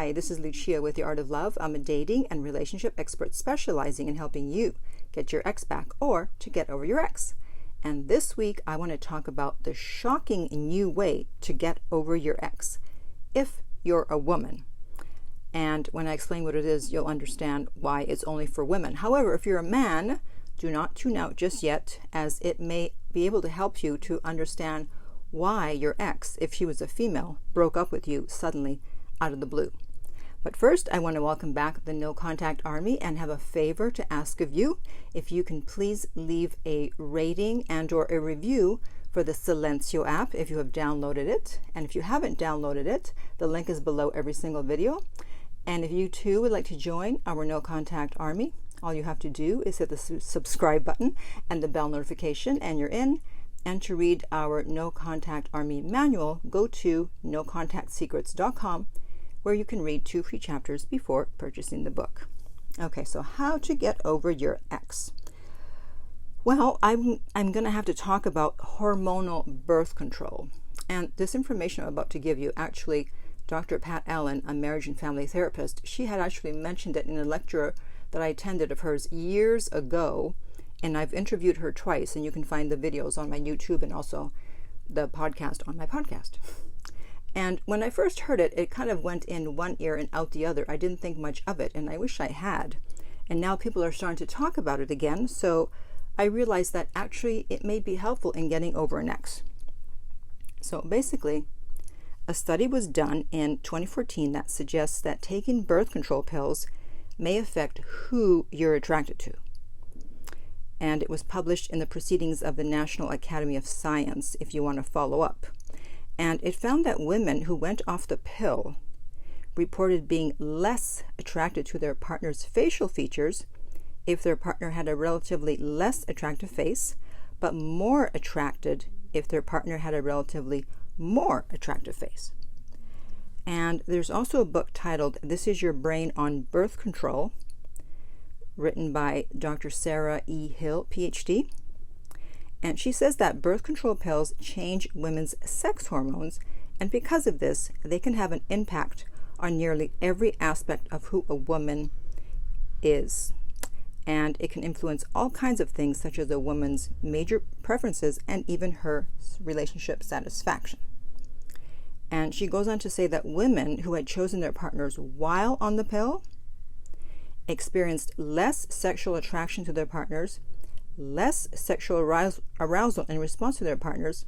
Hi, this is Lucia with The Art of Love. I'm a dating and relationship expert specializing in helping you get your ex back or to get over your ex. And this week, I want to talk about the shocking new way to get over your ex if you're a woman. And when I explain what it is, you'll understand why it's only for women. However, if you're a man, do not tune out just yet, as it may be able to help you to understand why your ex, if she was a female, broke up with you suddenly out of the blue. But first, I want to welcome back the No Contact Army and have a favor to ask of you. If you can please leave a rating and or a review for the Silencio app if you have downloaded it. And if you haven't downloaded it, the link is below every single video. And if you too would like to join our No Contact Army, all you have to do is hit the subscribe button and the bell notification and you're in. And to read our No Contact Army manual, go to nocontactsecrets.com, where you can read 2 free chapters before purchasing the book. Okay, so how to get over your ex. Well, I'm going to have to talk about hormonal birth control. And this information I'm about to give you, actually, Dr. Pat Allen, a marriage and family therapist, she had actually mentioned it in a lecture that I attended of hers years ago. And I've interviewed her twice, and you can find the videos on my YouTube and also the podcast on my podcast. And when I first heard it, it kind of went in one ear and out the other. I didn't think much of it, and I wish I had. And now people are starting to talk about it again, so I realized that actually it may be helpful in getting over an ex. So basically, a study was done in 2014 that suggests that taking birth control pills may affect who you're attracted to. And it was published in the Proceedings of the National Academy of Science, if you want to follow up. And it found that women who went off the pill reported being less attracted to their partner's facial features if their partner had a relatively less attractive face, but more attracted if their partner had a relatively more attractive face. And there's also a book titled This Is Your Brain on Birth Control, written by Dr. Sarah E. Hill, PhD. And she says that birth control pills change women's sex hormones, and because of this, they can have an impact on nearly every aspect of who a woman is. And it can influence all kinds of things, such as a woman's major preferences and even her relationship satisfaction. And she goes on to say that women who had chosen their partners while on the pill experienced less sexual attraction to their partners, less sexual arousal in response to their partners,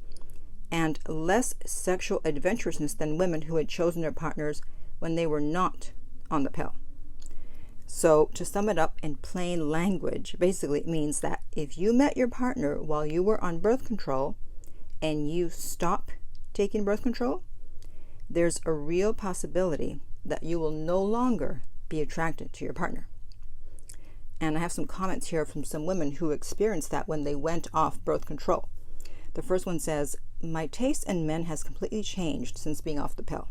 and less sexual adventurousness than women who had chosen their partners when they were not on the pill. So to sum it up in plain language, basically it means that if you met your partner while you were on birth control and you stop taking birth control, there's a real possibility that you will no longer be attracted to your partner. And I have some comments here from some women who experienced that when they went off birth control. The first one says, "My taste in men has completely changed since being off the pill."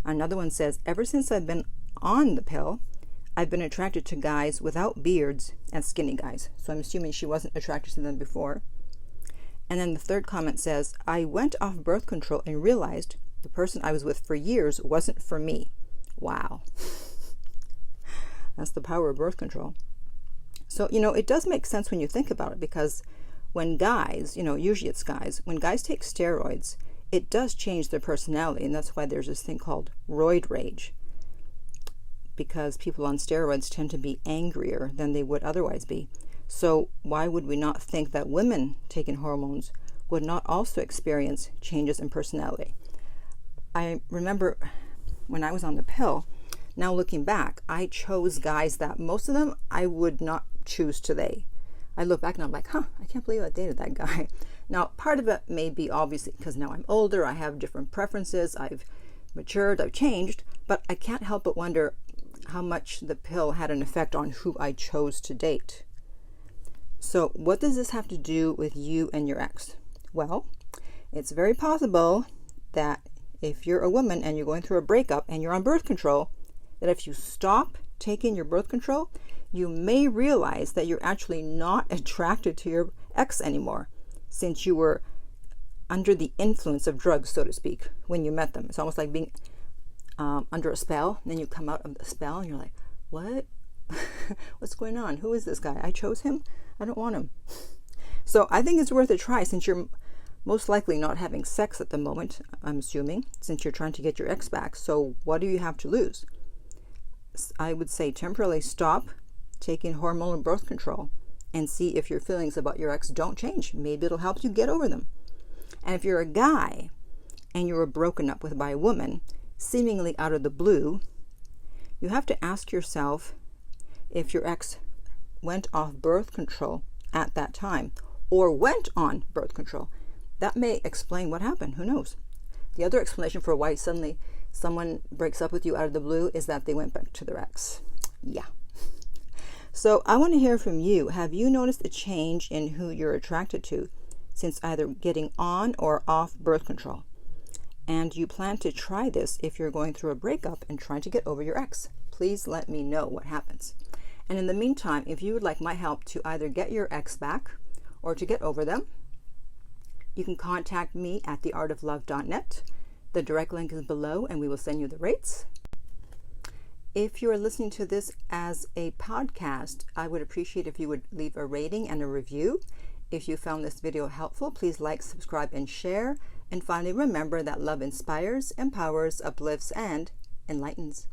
Another one says, "Ever since I've been on the pill, I've been attracted to guys without beards and skinny guys." So I'm assuming she wasn't attracted to them before. And then the third comment says, "I went off birth control and realized the person I was with for years wasn't for me." Wow. That's the power of birth control. So, it does make sense when you think about it, because when guys, usually it's guys, when guys take steroids, it does change their personality. And that's why there's this thing called roid rage, because people on steroids tend to be angrier than they would otherwise be. So why would we not think that women taking hormones would not also experience changes in personality? I remember when I was on the pill, now looking back, I chose guys that most of them I would not choose today. I look back and I'm like, I can't believe I dated that guy. Now, part of it may be obviously because now I'm older, I have different preferences, I've matured, I've changed, but I can't help but wonder how much the pill had an effect on who I chose to date. So what does this have to do with you and your ex? Well, it's very possible that if you're a woman and you're going through a breakup and you're on birth control, that if you stop taking your birth control, you may realize that you're actually not attracted to your ex anymore, since you were under the influence of drugs, so to speak, when you met them. It's almost like being under a spell. And then you come out of the spell and you're like, what? What's going on? Who is this guy? I chose him. I don't want him. So I think it's worth a try, since you're most likely not having sex at the moment, I'm assuming, since you're trying to get your ex back. So what do you have to lose? I would say temporarily stop taking hormonal birth control and see if your feelings about your ex don't change. Maybe it'll help you get over them. And if you're a guy and you were broken up with by a woman, seemingly out of the blue, you have to ask yourself if your ex went off birth control at that time or went on birth control. That may explain what happened. Who knows? The other explanation for why suddenly someone breaks up with you out of the blue is that they went back to their ex. Yeah. So I want to hear from you. Have you noticed a change in who you're attracted to since either getting on or off birth control? And do you plan to try this if you're going through a breakup and trying to get over your ex? Please let me know what happens. And in the meantime, if you would like my help to either get your ex back or to get over them, you can contact me at theartoflove.net. The direct link is below and we will send you the rates. If you're listening to this as a podcast, I would appreciate if you would leave a rating and a review. If you found this video helpful, please like, subscribe, and share. And finally, remember that love inspires, empowers, uplifts, and enlightens.